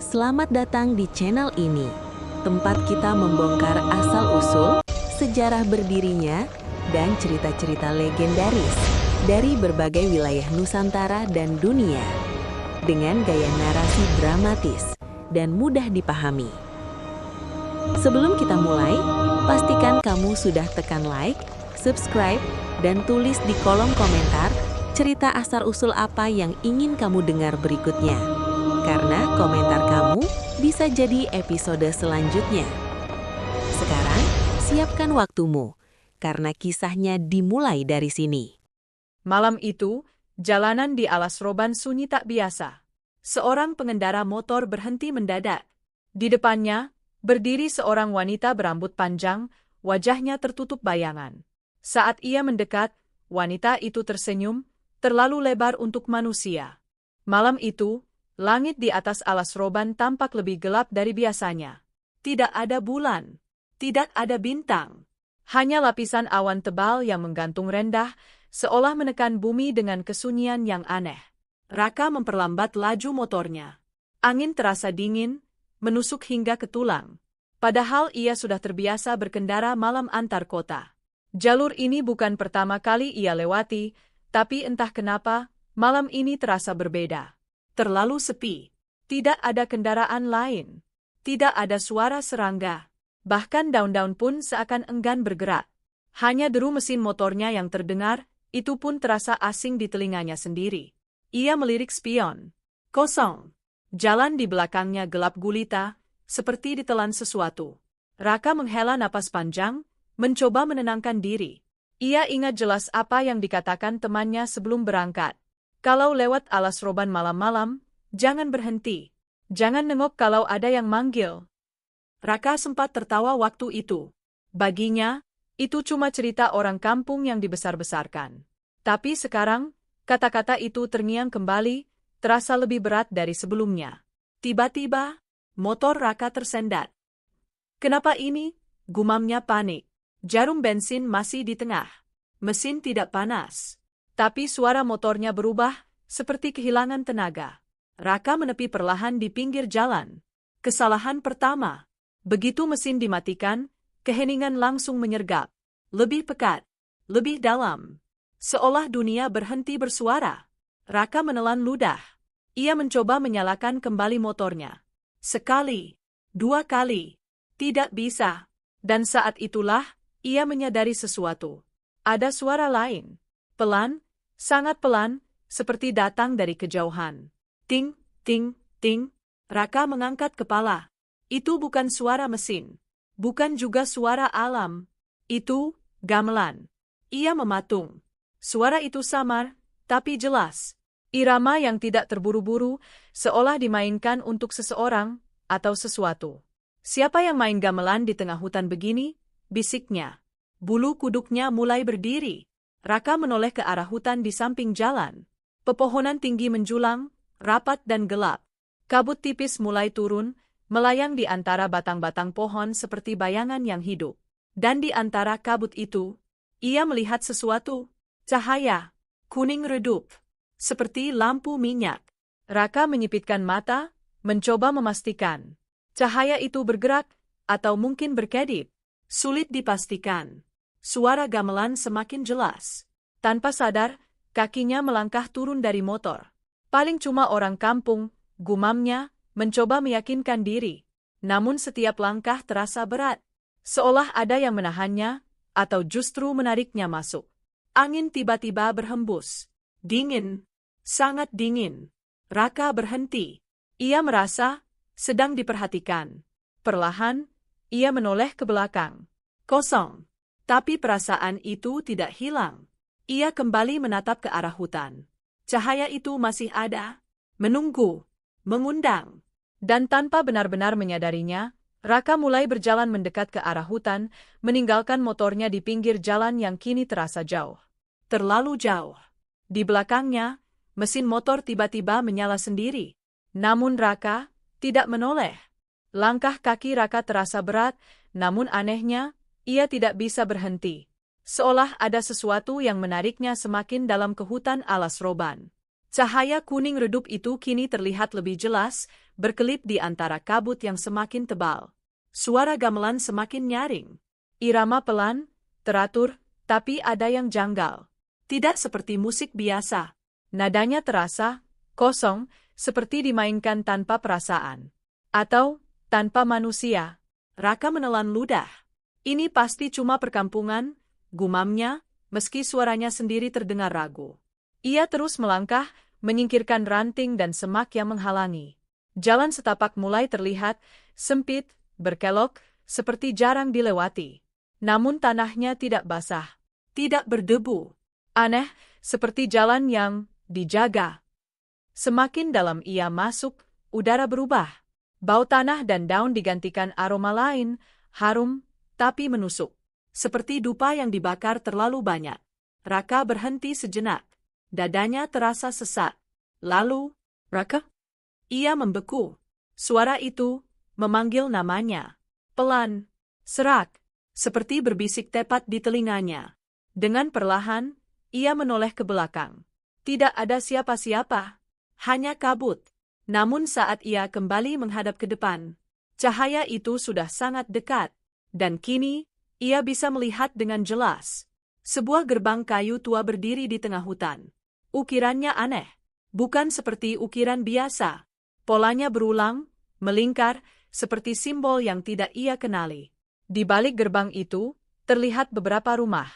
Selamat datang di channel ini, tempat kita membongkar asal-usul, sejarah berdirinya, dan cerita-cerita legendaris dari berbagai wilayah Nusantara dan dunia, dengan gaya narasi dramatis dan mudah dipahami. Sebelum kita mulai, pastikan kamu sudah tekan like, subscribe, dan tulis di kolom komentar cerita asal-usul apa yang ingin kamu dengar berikutnya. Karena komentar kamu bisa jadi episode selanjutnya. Sekarang, siapkan waktumu, karena kisahnya dimulai dari sini. Malam itu, jalanan di Alas Roban sunyi tak biasa. Seorang pengendara motor berhenti mendadak. Di depannya, berdiri seorang wanita berambut panjang, wajahnya tertutup bayangan. Saat ia mendekat, wanita itu tersenyum, terlalu lebar untuk manusia. Malam itu, langit di atas Alas Roban tampak lebih gelap dari biasanya. Tidak ada bulan, tidak ada bintang. Hanya lapisan awan tebal yang menggantung rendah, seolah menekan bumi dengan kesunyian yang aneh. Raka memperlambat laju motornya. Angin terasa dingin, menusuk hingga ke tulang. Padahal ia sudah terbiasa berkendara malam antar kota. Jalur ini bukan pertama kali ia lewati, tapi entah kenapa, malam ini terasa berbeda. Terlalu sepi. Tidak ada kendaraan lain. Tidak ada suara serangga. Bahkan daun-daun pun seakan enggan bergerak. Hanya deru mesin motornya yang terdengar, itu pun terasa asing di telinganya sendiri. Ia melirik spion. Kosong. Jalan di belakangnya gelap gulita, seperti ditelan sesuatu. Raka menghela napas panjang, mencoba menenangkan diri. Ia ingat jelas apa yang dikatakan temannya sebelum berangkat. Kalau lewat Alas Roban malam-malam, jangan berhenti. Jangan nengok kalau ada yang manggil. Raka sempat tertawa waktu itu. Baginya, itu cuma cerita orang kampung yang dibesar-besarkan. Tapi sekarang, kata-kata itu terngiang kembali, terasa lebih berat dari sebelumnya. Tiba-tiba, motor Raka tersendat. Kenapa ini? Gumamnya panik. Jarum bensin masih di tengah. Mesin tidak panas. Tapi suara motornya berubah, seperti kehilangan tenaga. Raka menepi perlahan di pinggir jalan. Kesalahan pertama. Begitu mesin dimatikan, keheningan langsung menyergap. Lebih pekat, lebih dalam. Seolah dunia berhenti bersuara. Raka menelan ludah. Ia mencoba menyalakan kembali motornya. Sekali, dua kali. Tidak bisa. Dan saat itulah, ia menyadari sesuatu. Ada suara lain. Pelan, sangat pelan, seperti datang dari kejauhan. Ting, ting, ting. Raka mengangkat kepala. Itu bukan suara mesin. Bukan juga suara alam. Itu gamelan. Ia mematung. Suara itu samar, tapi jelas. Irama yang tidak terburu-buru, seolah dimainkan untuk seseorang atau sesuatu. Siapa yang main gamelan di tengah hutan begini? Bisiknya. Bulu kuduknya mulai berdiri. Raka menoleh ke arah hutan di samping jalan. Pepohonan tinggi menjulang, rapat dan gelap. Kabut tipis mulai turun, melayang di antara batang-batang pohon seperti bayangan yang hidup. Dan di antara kabut itu, ia melihat sesuatu. Cahaya, kuning redup, seperti lampu minyak. Raka menyipitkan mata, mencoba memastikan. Cahaya itu bergerak, atau mungkin berkedip. Sulit dipastikan. Suara gamelan semakin jelas. Tanpa sadar, kakinya melangkah turun dari motor. Paling cuma orang kampung, gumamnya, mencoba meyakinkan diri. Namun setiap langkah terasa berat. Seolah ada yang menahannya, atau justru menariknya masuk. Angin tiba-tiba berhembus. Dingin. Sangat dingin. Raka berhenti. Ia merasa sedang diperhatikan. Perlahan, ia menoleh ke belakang. Kosong. Tapi perasaan itu tidak hilang. Ia kembali menatap ke arah hutan. Cahaya itu masih ada, menunggu, mengundang. Dan tanpa benar-benar menyadarinya, Raka mulai berjalan mendekat ke arah hutan, meninggalkan motornya di pinggir jalan yang kini terasa jauh. Terlalu jauh. Di belakangnya, mesin motor tiba-tiba menyala sendiri. Namun Raka tidak menoleh. Langkah kaki Raka terasa berat, namun anehnya, ia tidak bisa berhenti. Seolah ada sesuatu yang menariknya semakin dalam ke hutan Alas Roban. Cahaya kuning redup itu kini terlihat lebih jelas, berkelip di antara kabut yang semakin tebal. Suara gamelan semakin nyaring. Irama pelan, teratur, tapi ada yang janggal. Tidak seperti musik biasa. Nadanya terasa kosong, seperti dimainkan tanpa perasaan. Atau tanpa manusia. Raka menelan ludah. Ini pasti cuma perkampungan, gumamnya, meski suaranya sendiri terdengar ragu. Ia terus melangkah, menyingkirkan ranting dan semak yang menghalangi. Jalan setapak mulai terlihat sempit, berkelok, seperti jarang dilewati. Namun tanahnya tidak basah, tidak berdebu. Aneh, seperti jalan yang dijaga. Semakin dalam ia masuk, udara berubah. Bau tanah dan daun digantikan aroma lain, harum, tapi menusuk. Seperti dupa yang dibakar terlalu banyak. Raka berhenti sejenak. Dadanya terasa sesak. Lalu, Raka? Ia membeku. Suara itu memanggil namanya. Pelan, serak, seperti berbisik tepat di telinganya. Dengan perlahan, ia menoleh ke belakang. Tidak ada siapa-siapa, hanya kabut. Namun saat ia kembali menghadap ke depan, cahaya itu sudah sangat dekat. Dan kini, ia bisa melihat dengan jelas. Sebuah gerbang kayu tua berdiri di tengah hutan. Ukirannya aneh, bukan seperti ukiran biasa. Polanya berulang, melingkar, seperti simbol yang tidak ia kenali. Di balik gerbang itu, terlihat beberapa rumah.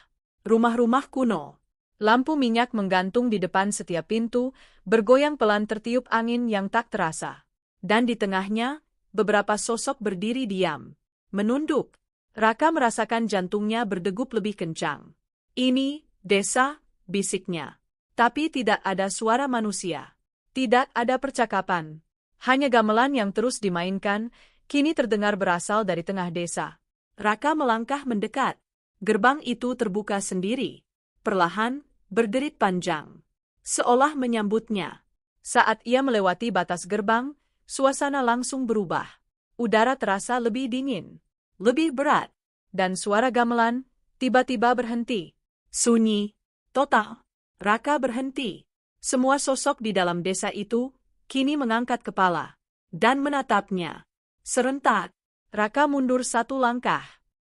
Rumah-rumah kuno. Lampu minyak menggantung di depan setiap pintu, bergoyang pelan tertiup angin yang tak terasa. Dan di tengahnya, beberapa sosok berdiri diam. Menunduk. Raka merasakan jantungnya berdegup lebih kencang. Ini, desa, bisiknya. Tapi tidak ada suara manusia. Tidak ada percakapan. Hanya gamelan yang terus dimainkan, kini terdengar berasal dari tengah desa. Raka melangkah mendekat. Gerbang itu terbuka sendiri. Perlahan, berderit panjang. Seolah menyambutnya. Saat ia melewati batas gerbang, suasana langsung berubah. Udara terasa lebih dingin, lebih berat. Dan suara gamelan tiba-tiba berhenti. Sunyi, total. Raka berhenti. Semua sosok di dalam desa itu kini mengangkat kepala dan menatapnya. Serentak, Raka mundur satu langkah.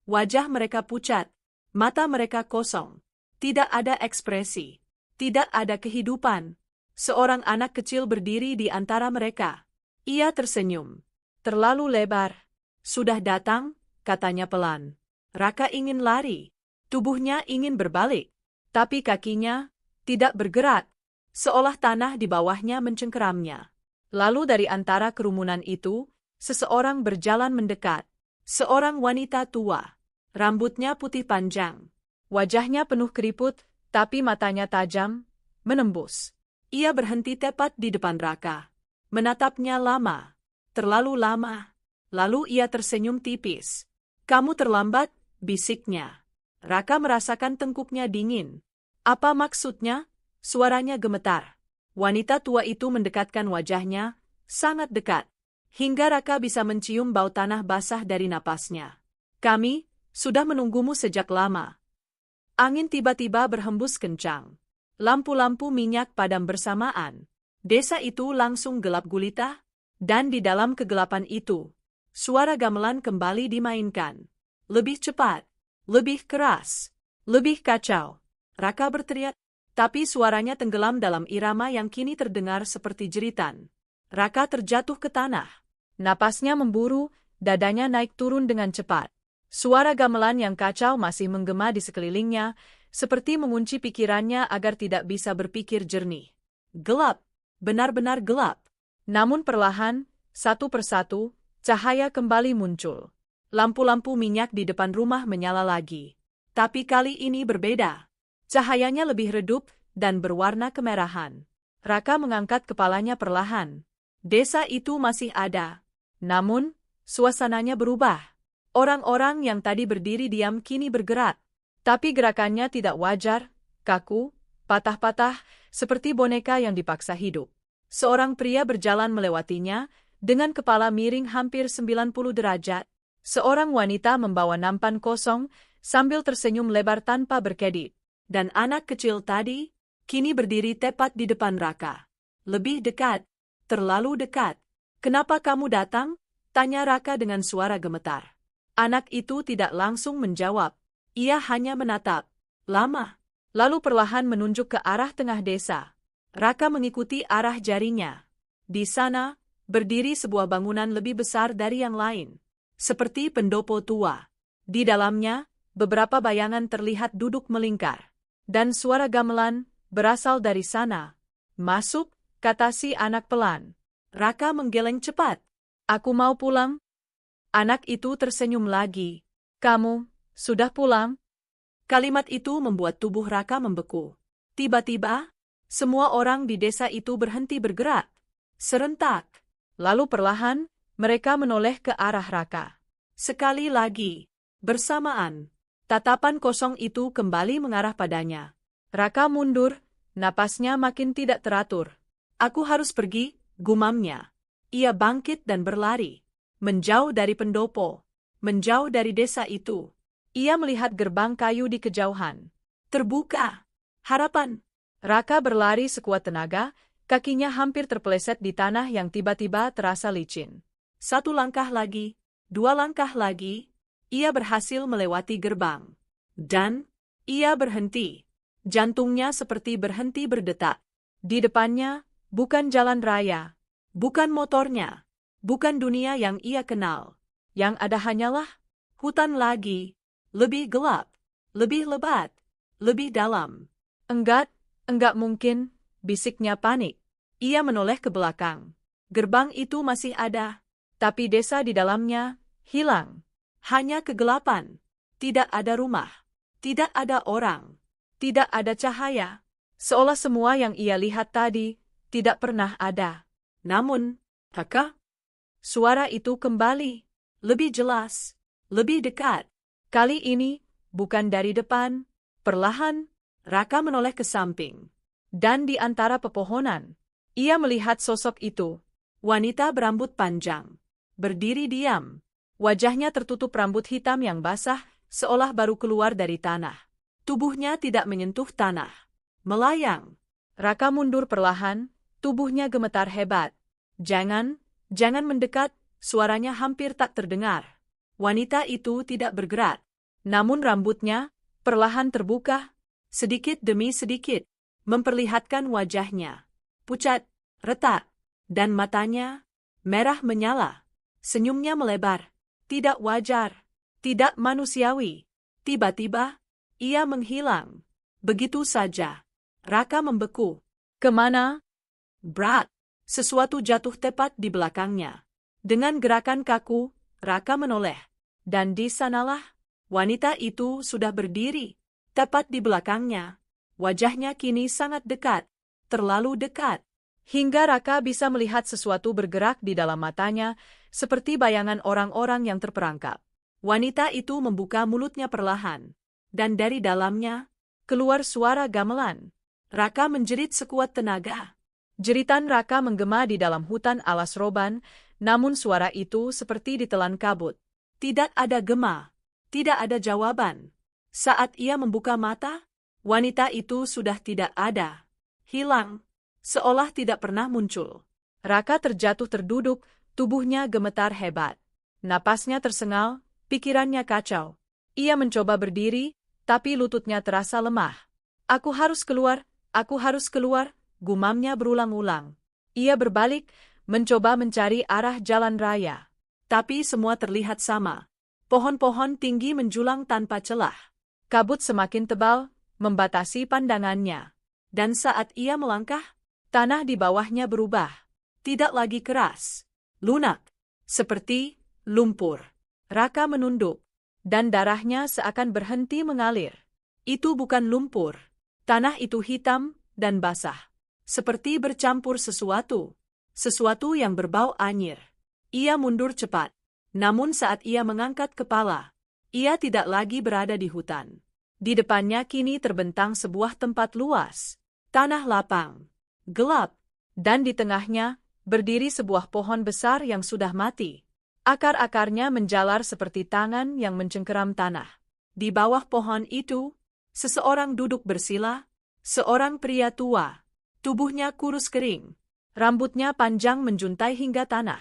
Wajah mereka pucat, mata mereka kosong. Tidak ada ekspresi, tidak ada kehidupan. Seorang anak kecil berdiri di antara mereka. Ia tersenyum. Terlalu lebar. Sudah datang, katanya pelan. Raka ingin lari. Tubuhnya ingin berbalik. Tapi kakinya tidak bergerak, seolah tanah di bawahnya mencengkeramnya. Lalu dari antara kerumunan itu, seseorang berjalan mendekat. Seorang wanita tua. Rambutnya putih panjang. Wajahnya penuh keriput, tapi matanya tajam, menembus. Ia berhenti tepat di depan Raka. Menatapnya lama. Terlalu lama. Lalu ia tersenyum tipis. Kamu terlambat, bisiknya. Raka merasakan tengkuknya dingin. Apa maksudnya? Suaranya gemetar. Wanita tua itu mendekatkan wajahnya, sangat dekat. Hingga Raka bisa mencium bau tanah basah dari napasnya. Kami sudah menunggumu sejak lama. Angin tiba-tiba berhembus kencang. Lampu-lampu minyak padam bersamaan. Desa itu langsung gelap gulita, dan di dalam kegelapan itu, suara gamelan kembali dimainkan. Lebih cepat, lebih keras, lebih kacau. Raka berteriak, tapi suaranya tenggelam dalam irama yang kini terdengar seperti jeritan. Raka terjatuh ke tanah. Napasnya memburu, dadanya naik turun dengan cepat. Suara gamelan yang kacau masih menggema di sekelilingnya, seperti mengunci pikirannya agar tidak bisa berpikir jernih. Gelap, benar-benar gelap. Namun perlahan, satu persatu, cahaya kembali muncul. Lampu-lampu minyak di depan rumah menyala lagi. Tapi kali ini berbeda. Cahayanya lebih redup dan berwarna kemerahan. Raka mengangkat kepalanya perlahan. Desa itu masih ada. Namun, suasananya berubah. Orang-orang yang tadi berdiri diam kini bergerak. Tapi gerakannya tidak wajar, kaku, patah-patah, seperti boneka yang dipaksa hidup. Seorang pria berjalan melewatinya, dengan kepala miring hampir 90 derajat. Seorang wanita membawa nampan kosong, sambil tersenyum lebar tanpa berkedip. Dan anak kecil tadi, kini berdiri tepat di depan Raka. Lebih dekat. Terlalu dekat. Kenapa kamu datang? Tanya Raka dengan suara gemetar. Anak itu tidak langsung menjawab. Ia hanya menatap. Lama. Lalu perlahan menunjuk ke arah tengah desa. Raka mengikuti arah jarinya. Di sana, berdiri sebuah bangunan lebih besar dari yang lain. Seperti pendopo tua. Di dalamnya, beberapa bayangan terlihat duduk melingkar. Dan suara gamelan berasal dari sana. Masuk, kata si anak pelan. Raka menggeleng cepat. Aku mau pulang. Anak itu tersenyum lagi. Kamu, sudah pulang? Kalimat itu membuat tubuh Raka membeku. Tiba-tiba, semua orang di desa itu berhenti bergerak. Serentak. Lalu perlahan, mereka menoleh ke arah Raka. Sekali lagi, bersamaan, tatapan kosong itu kembali mengarah padanya. Raka mundur, napasnya makin tidak teratur. Aku harus pergi, gumamnya. Ia bangkit dan berlari. Menjauh dari pendopo. Menjauh dari desa itu. Ia melihat gerbang kayu di kejauhan. Terbuka. Harapan. Raka berlari sekuat tenaga, kakinya hampir terpeleset di tanah yang tiba-tiba terasa licin. 1 langkah lagi, 2 langkah lagi, ia berhasil melewati gerbang. Dan, ia berhenti. Jantungnya seperti berhenti berdetak. Di depannya, bukan jalan raya. Bukan motornya, bukan dunia yang ia kenal. Yang ada hanyalah hutan lagi, lebih gelap, lebih lebat, lebih dalam. Enggak mungkin, bisiknya panik. Ia menoleh ke belakang. Gerbang itu masih ada, tapi desa di dalamnya hilang. Hanya kegelapan. Tidak ada rumah, tidak ada orang, tidak ada cahaya. Seolah semua yang ia lihat tadi tidak pernah ada. Namun, Raka? Suara itu kembali, lebih jelas, lebih dekat. Kali ini, bukan dari depan. Perlahan, Raka menoleh ke samping. Dan di antara pepohonan, ia melihat sosok itu. Wanita berambut panjang. Berdiri diam. Wajahnya tertutup rambut hitam yang basah, seolah baru keluar dari tanah. Tubuhnya tidak menyentuh tanah. Melayang. Raka mundur perlahan. Tubuhnya gemetar hebat. Jangan mendekat, suaranya hampir tak terdengar. Wanita itu tidak bergerak. Namun rambutnya perlahan terbuka, sedikit demi sedikit, memperlihatkan wajahnya. Pucat, retak, dan matanya merah menyala. Senyumnya melebar. Tidak wajar, tidak manusiawi. Tiba-tiba, ia menghilang. Begitu saja. Raka membeku. Kemana? Brak! Sesuatu jatuh tepat di belakangnya. Dengan gerakan kaku, Raka menoleh. Dan di sanalah, wanita itu sudah berdiri. Tepat di belakangnya. Wajahnya kini sangat dekat. Terlalu dekat. Hingga Raka bisa melihat sesuatu bergerak di dalam matanya, seperti bayangan orang-orang yang terperangkap. Wanita itu membuka mulutnya perlahan. Dan dari dalamnya, keluar suara gamelan. Raka menjerit sekuat tenaga. Jeritan Raka menggema di dalam hutan alas roban, namun suara itu seperti ditelan kabut. Tidak ada gema, tidak ada jawaban. Saat ia membuka mata, wanita itu sudah tidak ada. Hilang, seolah tidak pernah muncul. Raka terjatuh terduduk, tubuhnya gemetar hebat. Napasnya tersengal, pikirannya kacau. Ia mencoba berdiri, tapi lututnya terasa lemah. Aku harus keluar, gumamnya berulang-ulang. Ia berbalik, mencoba mencari arah jalan raya. Tapi semua terlihat sama. Pohon-pohon tinggi menjulang tanpa celah. Kabut semakin tebal, membatasi pandangannya. Dan saat ia melangkah, tanah di bawahnya berubah. Tidak lagi keras. Lunak. Seperti lumpur. Raka menunduk. Dan darahnya seakan berhenti mengalir. Itu bukan lumpur. Tanah itu hitam dan basah. Seperti bercampur sesuatu. Sesuatu yang berbau anyir. Ia mundur cepat. Namun saat ia mengangkat kepala, ia tidak lagi berada di hutan. Di depannya kini terbentang sebuah tempat luas. Tanah lapang. Gelap. Dan di tengahnya, berdiri sebuah pohon besar yang sudah mati. Akar-akarnya menjalar seperti tangan yang mencengkeram tanah. Di bawah pohon itu, seseorang duduk bersila, seorang pria tua. Tubuhnya kurus kering, Rambutnya panjang menjuntai hingga tanah.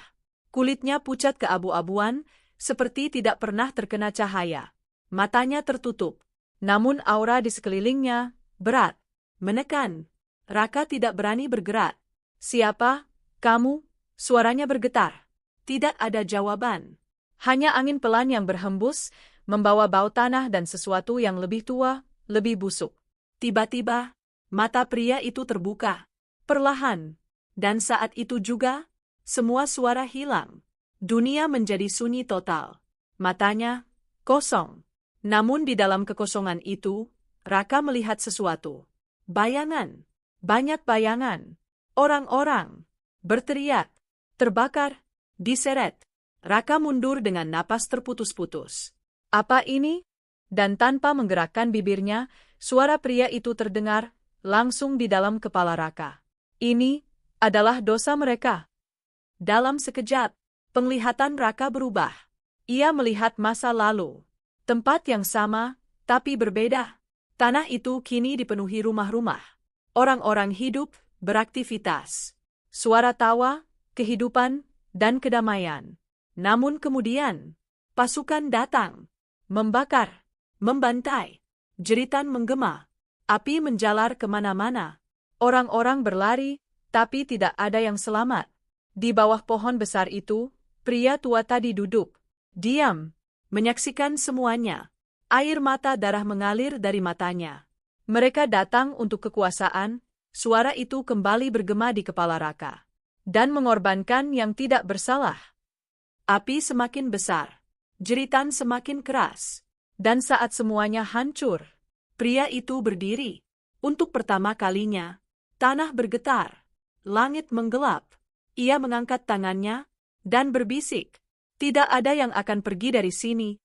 Kulitnya pucat keabu-abuan, seperti tidak pernah terkena cahaya. Matanya tertutup. Namun aura di sekelilingnya berat, menekan. Raka tidak berani bergerak. "Siapa? Kamu?" Suaranya bergetar. Tidak ada jawaban. Hanya angin pelan yang berhembus, membawa bau tanah dan sesuatu yang lebih tua, lebih busuk. Tiba-tiba, mata pria itu terbuka. Perlahan. Dan saat itu juga, semua suara hilang. Dunia menjadi sunyi total. Matanya kosong. Namun di dalam kekosongan itu, Raka melihat sesuatu. Bayangan. Banyak bayangan. Orang-orang. Berteriak. Terbakar. Diseret. Raka mundur dengan napas terputus-putus. "Apa ini?" Dan tanpa menggerakkan bibirnya, suara pria itu terdengar langsung di dalam kepala Raka. Ini adalah dosa mereka. Dalam sekejap, penglihatan Raka berubah. Ia melihat masa lalu. Tempat yang sama, tapi berbeda. Tanah itu kini dipenuhi rumah-rumah. Orang-orang hidup, beraktivitas. Suara tawa, kehidupan, dan kedamaian. Namun kemudian, pasukan datang. Membakar, membantai. Jeritan menggema. Api menjalar kemana-mana. Orang-orang berlari, tapi tidak ada yang selamat. Di bawah pohon besar itu, pria tua tadi duduk. Diam. Menyaksikan semuanya. Air mata darah mengalir dari matanya. Mereka datang untuk kekuasaan. Suara itu kembali bergema di kepala Raka. Dan mengorbankan yang tidak bersalah. Api semakin besar. Jeritan semakin keras. Dan saat semuanya hancur, pria itu berdiri. Untuk pertama kalinya, tanah bergetar. Langit menggelap. Ia mengangkat tangannya dan berbisik, "Tidak ada yang akan pergi dari sini."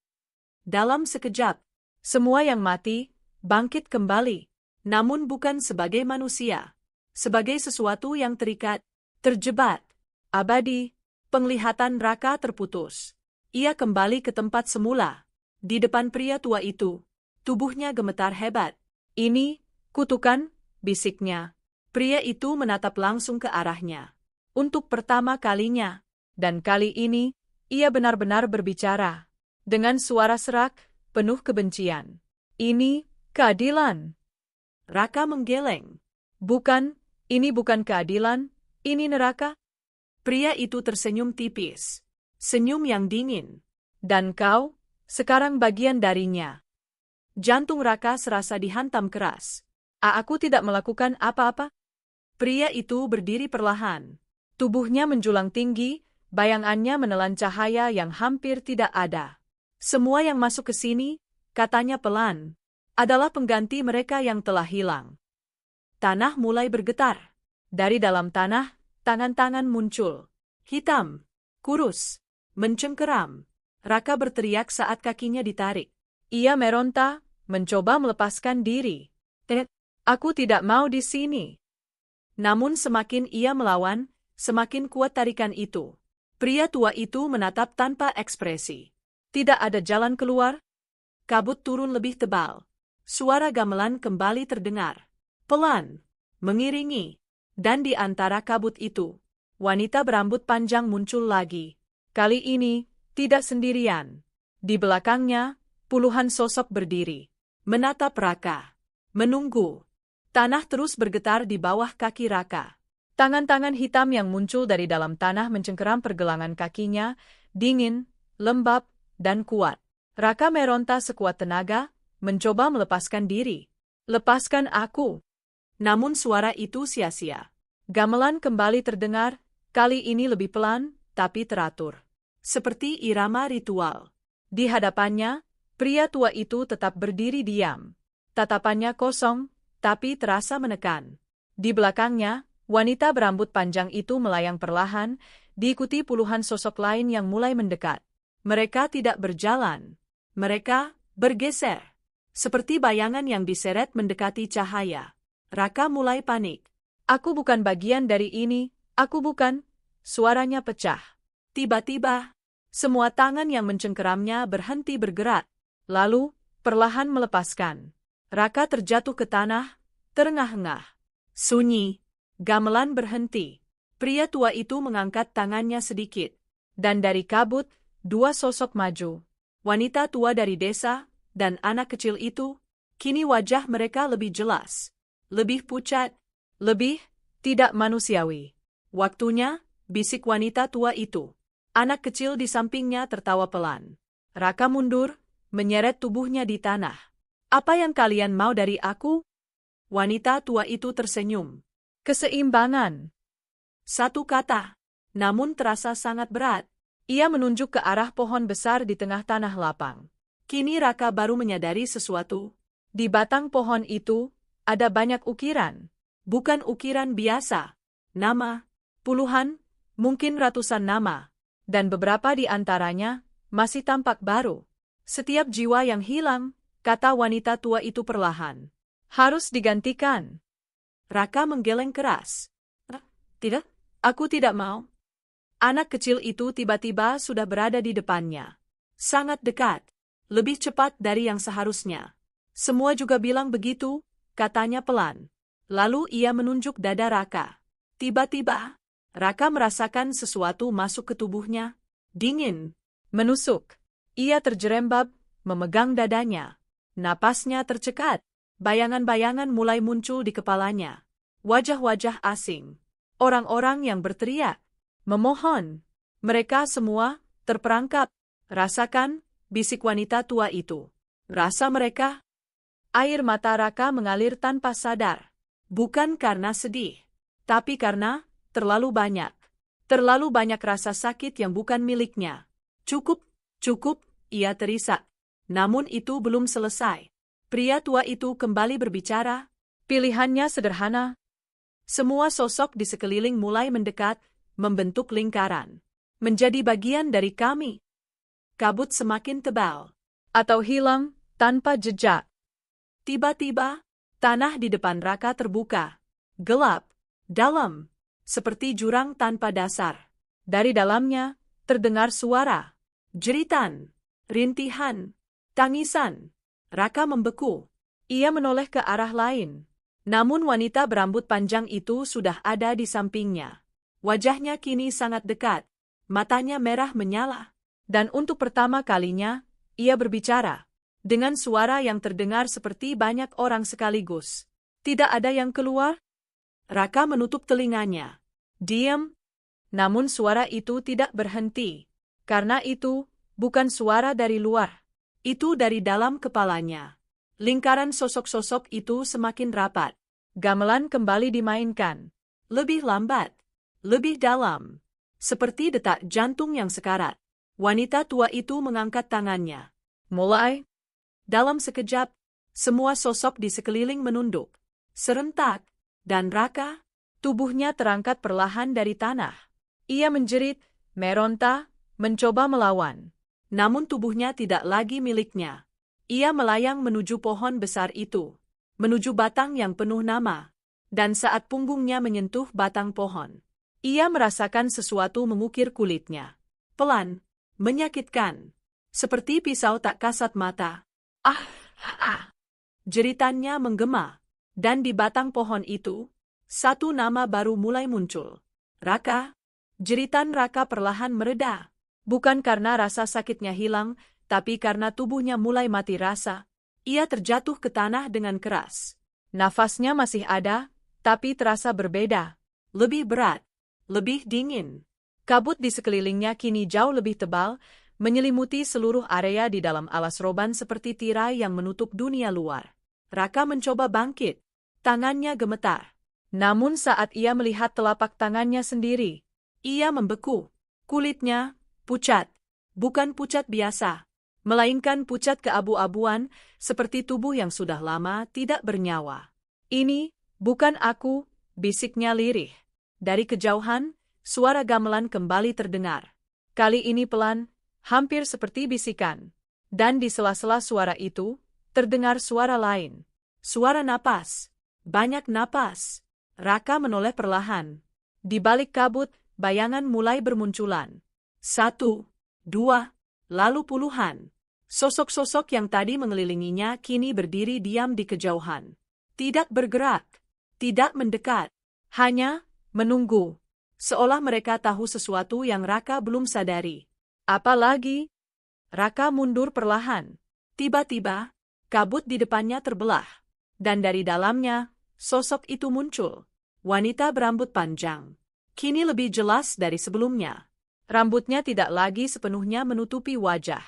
Dalam sekejap, semua yang mati bangkit kembali. Namun bukan sebagai manusia. Sebagai sesuatu yang terikat, terjebak, abadi. Penglihatan Raka terputus. Ia kembali ke tempat semula. Di depan pria tua itu, tubuhnya gemetar hebat. "Ini kutukan," bisiknya. Pria itu menatap langsung ke arahnya. Untuk pertama kalinya, dan kali ini, ia benar-benar berbicara. Dengan suara serak, penuh kebencian. "Ini keadilan." Raka menggeleng. "Bukan, ini bukan keadilan, ini neraka." Pria itu tersenyum tipis. Senyum yang dingin. "Dan kau, sekarang bagian darinya." Jantung Raka serasa dihantam keras. Aku tidak melakukan apa-apa." Pria itu berdiri perlahan. Tubuhnya menjulang tinggi, bayangannya menelan cahaya yang hampir tidak ada. "Semua yang masuk ke sini," katanya pelan, "adalah pengganti mereka yang telah hilang." Tanah mulai bergetar. Dari dalam tanah, tangan-tangan muncul. Hitam, kurus, mencengkeram. Raka berteriak saat kakinya ditarik. Ia meronta, mencoba melepaskan diri. Aku tidak mau di sini." Namun semakin ia melawan, semakin kuat tarikan itu. Pria tua itu menatap tanpa ekspresi. Tidak ada jalan keluar. Kabut turun lebih tebal. Suara gamelan kembali terdengar. Pelan, mengiringi. Dan di antara kabut itu, wanita berambut panjang muncul lagi. Kali ini, tidak sendirian. Di belakangnya, puluhan sosok berdiri. Menatap Raka. Menunggu. Tanah terus bergetar di bawah kaki Raka. Tangan-tangan hitam yang muncul dari dalam tanah mencengkeram pergelangan kakinya, dingin, lembab, dan kuat. Raka meronta sekuat tenaga, mencoba melepaskan diri. "Lepaskan aku." Namun suara itu sia-sia. Gamelan kembali terdengar, kali ini lebih pelan, tapi teratur. Seperti irama ritual. Di hadapannya, pria tua itu tetap berdiri diam. Tatapannya kosong, tapi terasa menekan. Di belakangnya, wanita berambut panjang itu melayang perlahan, diikuti puluhan sosok lain yang mulai mendekat. Mereka tidak berjalan. Mereka bergeser. Seperti bayangan yang diseret mendekati cahaya. Raka mulai panik. "Aku bukan bagian dari ini, aku bukan." Suaranya pecah. Tiba-tiba, semua tangan yang mencengkeramnya berhenti bergerak, lalu perlahan melepaskan. Raka terjatuh ke tanah, terengah-engah. Sunyi, gamelan berhenti. Pria tua itu mengangkat tangannya sedikit. Dan dari kabut, dua sosok maju. Wanita tua dari desa, dan anak kecil itu. Kini wajah mereka lebih jelas. Lebih pucat. Lebih tidak manusiawi. Waktunya, bisik wanita tua itu. Anak kecil di sampingnya tertawa pelan. Raka mundur, menyeret tubuhnya di tanah. Apa yang kalian mau dari aku? Wanita tua itu tersenyum. Keseimbangan. Satu kata, namun terasa sangat berat. Ia menunjuk ke arah pohon besar di tengah tanah lapang. Kini Raka baru menyadari sesuatu. Di batang pohon itu, ada banyak ukiran. Bukan ukiran biasa. Nama, puluhan, mungkin ratusan nama. Dan beberapa di antaranya masih tampak baru. Setiap jiwa yang hilang, kata wanita tua itu perlahan, harus digantikan. Raka menggeleng keras. Tidak, aku tidak mau. Anak kecil itu tiba-tiba sudah berada di depannya. Sangat dekat. Lebih cepat dari yang seharusnya. Semua juga bilang begitu, katanya pelan. Lalu ia menunjuk dada Raka. Tiba-tiba, Raka merasakan sesuatu masuk ke tubuhnya. Dingin. Menusuk. Ia terjerembab, memegang dadanya. Napasnya tercekat. Bayangan-bayangan mulai muncul di kepalanya. Wajah-wajah asing. Orang-orang yang berteriak. Memohon. Mereka semua terperangkap. Rasakan, bisik wanita tua itu. Rasa mereka. Air mata Raka mengalir tanpa sadar. Bukan karena sedih. Tapi karena terlalu banyak. Terlalu banyak rasa sakit yang bukan miliknya. Cukup, cukup, ia terisak. Namun itu belum selesai. Pria tua itu kembali berbicara. Pilihannya sederhana. Semua sosok di sekeliling mulai mendekat, membentuk lingkaran. Menjadi bagian dari kami. Kabut semakin tebal. Atau hilang, tanpa jejak. Tiba-tiba, tanah di depan Raka terbuka. Gelap, dalam, seperti jurang tanpa dasar. Dari dalamnya, terdengar suara. Jeritan, rintihan, tangisan. Raka membeku. Ia menoleh ke arah lain. Namun wanita berambut panjang itu sudah ada di sampingnya. Wajahnya kini sangat dekat. Matanya merah menyala. Dan untuk pertama kalinya, ia berbicara. Dengan suara yang terdengar seperti banyak orang sekaligus. Tidak ada yang keluar? Raka menutup telinganya. Diam. Namun suara itu tidak berhenti. Karena itu, bukan suara dari luar. Itu dari dalam kepalanya. Lingkaran sosok-sosok itu semakin rapat. Gamelan kembali dimainkan. Lebih lambat. Lebih dalam. Seperti detak jantung yang sekarat. Wanita tua itu mengangkat tangannya. Mulai. Dalam sekejap, semua sosok di sekeliling menunduk. Serentak. Dan Raka, tubuhnya terangkat perlahan dari tanah. Ia menjerit, meronta, mencoba melawan. Namun tubuhnya tidak lagi miliknya. Ia melayang menuju pohon besar itu. Menuju batang yang penuh nama. Dan saat punggungnya menyentuh batang pohon, ia merasakan sesuatu mengukir kulitnya. Pelan, menyakitkan. Seperti pisau tak kasat mata. Ah, ah. Jeritannya menggema. Dan di batang pohon itu, satu nama baru mulai muncul. Raka. Jeritan Raka perlahan mereda. Bukan karena rasa sakitnya hilang, tapi karena tubuhnya mulai mati rasa. Ia terjatuh ke tanah dengan keras. Nafasnya masih ada, tapi terasa berbeda. Lebih berat. Lebih dingin. Kabut di sekelilingnya kini jauh lebih tebal, menyelimuti seluruh area di dalam alas roban seperti tirai yang menutup dunia luar. Raka mencoba bangkit. Tangannya gemetar. Namun saat ia melihat telapak tangannya sendiri, ia membeku. Kulitnya pucat. Bukan pucat biasa, melainkan pucat keabu-abuan, seperti tubuh yang sudah lama tidak bernyawa. Ini bukan aku, bisiknya lirih. Dari kejauhan, suara gamelan kembali terdengar. Kali ini pelan, hampir seperti bisikan. Dan di sela-sela suara itu, terdengar suara lain. Suara napas. Banyak napas. Raka menoleh perlahan. Di balik kabut, bayangan mulai bermunculan. 1, 2, lalu puluhan. Sosok-sosok yang tadi mengelilinginya kini berdiri diam di kejauhan. Tidak bergerak. Tidak mendekat. Hanya menunggu. seolah mereka tahu sesuatu yang Raka belum sadari. Apalagi, Raka mundur perlahan. Tiba-tiba, kabut di depannya terbelah. Dan dari dalamnya, sosok itu muncul. Wanita berambut panjang. Kini lebih jelas dari sebelumnya. Rambutnya tidak lagi sepenuhnya menutupi wajah.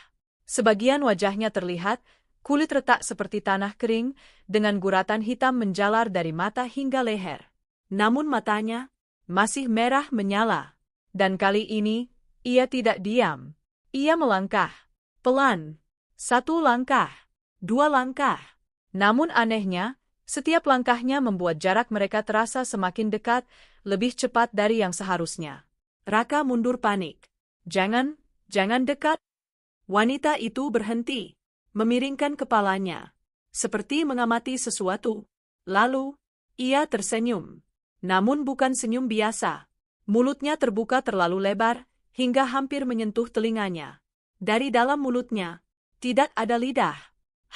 Sebagian wajahnya terlihat, kulit retak seperti tanah kering, dengan guratan hitam menjalar dari mata hingga leher. Namun matanya masih merah menyala. Dan kali ini, ia tidak diam. Ia melangkah. Pelan. 1 langkah. 2 langkah. Namun anehnya, setiap langkahnya membuat jarak mereka terasa semakin dekat, lebih cepat dari yang seharusnya. Raka mundur panik. Jangan dekat. Wanita itu berhenti, memiringkan kepalanya, seperti mengamati sesuatu. Lalu, ia tersenyum. Namun bukan senyum biasa. Mulutnya terbuka terlalu lebar, hingga hampir menyentuh telinganya. Dari dalam mulutnya, tidak ada lidah,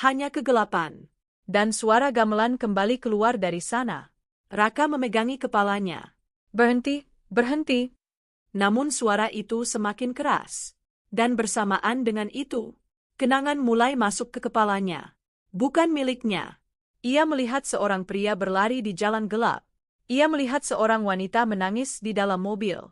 hanya kegelapan. Dan suara gamelan kembali keluar dari sana. Raka memegangi kepalanya. Berhenti, berhenti. Namun suara itu semakin keras. Dan bersamaan dengan itu, kenangan mulai masuk ke kepalanya. Bukan miliknya. Ia melihat seorang pria berlari di jalan gelap. Ia melihat seorang wanita menangis di dalam mobil.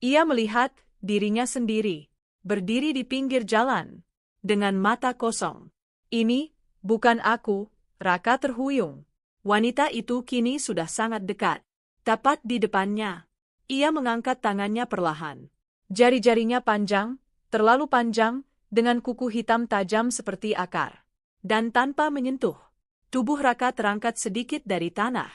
Ia melihat dirinya sendiri, berdiri di pinggir jalan, dengan mata kosong. Ini, bukan aku, Raka terhuyung. Wanita itu kini sudah sangat dekat. Tepat di depannya. Ia mengangkat tangannya perlahan. Jari-jarinya panjang, terlalu panjang, dengan kuku hitam tajam seperti akar. Dan tanpa menyentuh, tubuh Raka terangkat sedikit dari tanah.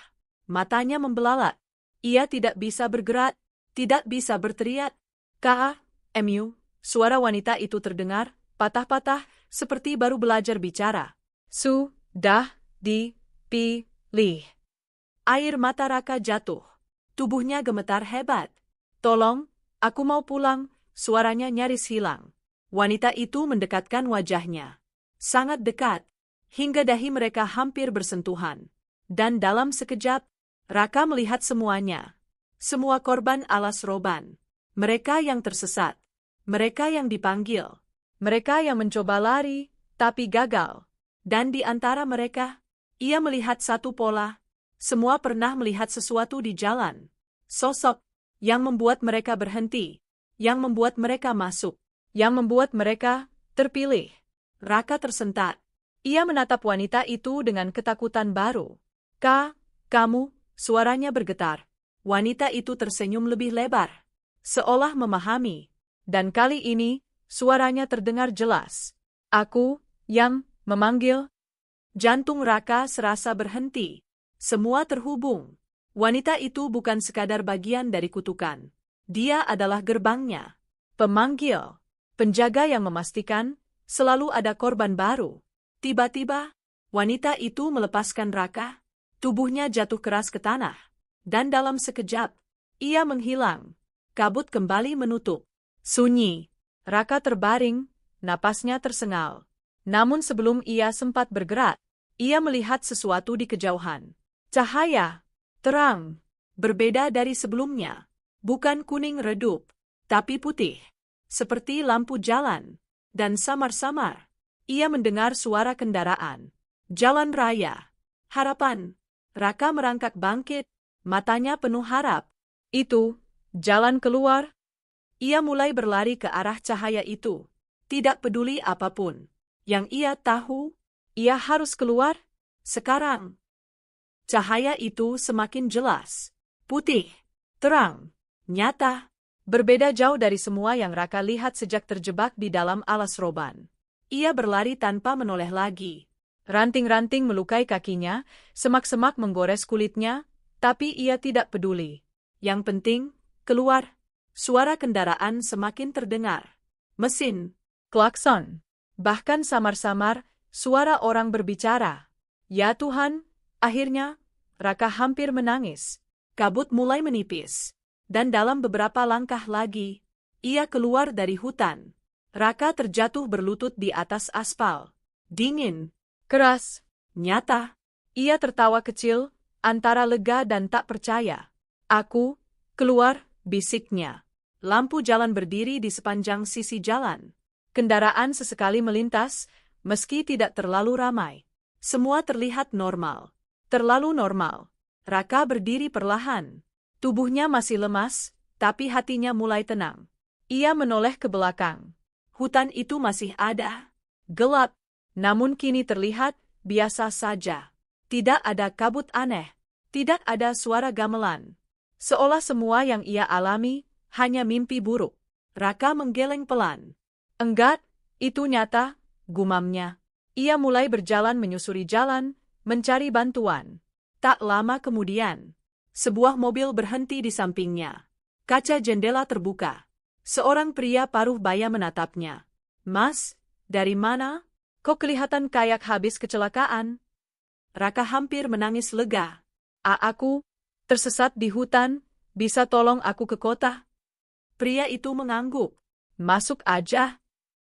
Matanya membelalak. Ia tidak bisa bergerak, tidak bisa berteriak. K.A.M.U. Suara wanita itu terdengar, patah-patah, seperti baru belajar bicara. Sudah dipilih. Air mata Raka jatuh. Tubuhnya gemetar hebat. Tolong, aku mau pulang, suaranya nyaris hilang. Wanita itu mendekatkan wajahnya. Sangat dekat, hingga dahi mereka hampir bersentuhan. Dan dalam sekejap, Raka melihat semuanya. Semua korban alas roban. Mereka yang tersesat. Mereka yang dipanggil. Mereka yang mencoba lari, tapi gagal. Dan di antara mereka, ia melihat satu pola. Semua pernah melihat sesuatu di jalan. Sosok yang membuat mereka berhenti. Yang membuat mereka masuk. Yang membuat mereka terpilih. Raka tersentak. Ia menatap wanita itu dengan ketakutan baru. Kamu, suaranya bergetar. Wanita itu tersenyum lebih lebar, seolah memahami. Dan kali ini, suaranya terdengar jelas. Aku, yang memanggil. Jantung Raka serasa berhenti. Semua terhubung. Wanita itu bukan sekadar bagian dari kutukan. Dia adalah gerbangnya. Pemanggil. Penjaga yang memastikan, selalu ada korban baru. Tiba-tiba, wanita itu melepaskan Raka. Tubuhnya jatuh keras ke tanah. Dan dalam sekejap, ia menghilang. Kabut kembali menutup. Sunyi. Raka terbaring, napasnya tersengal. Namun sebelum ia sempat bergerak, ia melihat sesuatu di kejauhan. Cahaya. Terang. Berbeda dari sebelumnya. Bukan kuning redup, tapi putih. Seperti lampu jalan. Dan samar-samar, ia mendengar suara kendaraan. Jalan raya. Harapan. Raka merangkak bangkit. Matanya penuh harap. Itu, jalan keluar. Ia mulai berlari ke arah cahaya itu. Tidak peduli apapun. Yang ia tahu, ia harus keluar. Sekarang. Cahaya itu semakin jelas. Putih. Terang. Nyata. Berbeda jauh dari semua yang Raka lihat sejak terjebak di dalam alas roban. Ia berlari tanpa menoleh lagi. Ranting-ranting melukai kakinya, semak-semak menggores kulitnya, tapi ia tidak peduli. Yang penting, keluar. Suara kendaraan semakin terdengar. Mesin, klakson, bahkan samar-samar, suara orang berbicara. Ya Tuhan, akhirnya, Raka hampir menangis. Kabut mulai menipis. Dan dalam beberapa langkah lagi, ia keluar dari hutan. Raka terjatuh berlutut di atas aspal. Dingin, keras, nyata. Ia tertawa kecil, antara lega dan tak percaya. Aku, keluar, bisiknya. Lampu jalan berdiri di sepanjang sisi jalan. Kendaraan sesekali melintas, meski tidak terlalu ramai. Semua terlihat normal. Terlalu normal. Raka berdiri perlahan. Tubuhnya masih lemas, tapi hatinya mulai tenang. Ia menoleh ke belakang. Hutan itu masih ada. Gelap, namun kini terlihat biasa saja. Tidak ada kabut aneh. Tidak ada suara gamelan. Seolah semua yang ia alami hanya mimpi buruk. Raka menggeleng pelan. Enggak, itu nyata, gumamnya. Ia mulai berjalan menyusuri jalan, mencari bantuan. Tak lama kemudian, sebuah mobil berhenti di sampingnya. Kaca jendela terbuka. Seorang pria paruh baya menatapnya. Mas, dari mana? Kok kelihatan kayak habis kecelakaan? Raka hampir menangis lega. Aku tersesat di hutan, bisa tolong aku ke kota? Pria itu mengangguk. Masuk aja.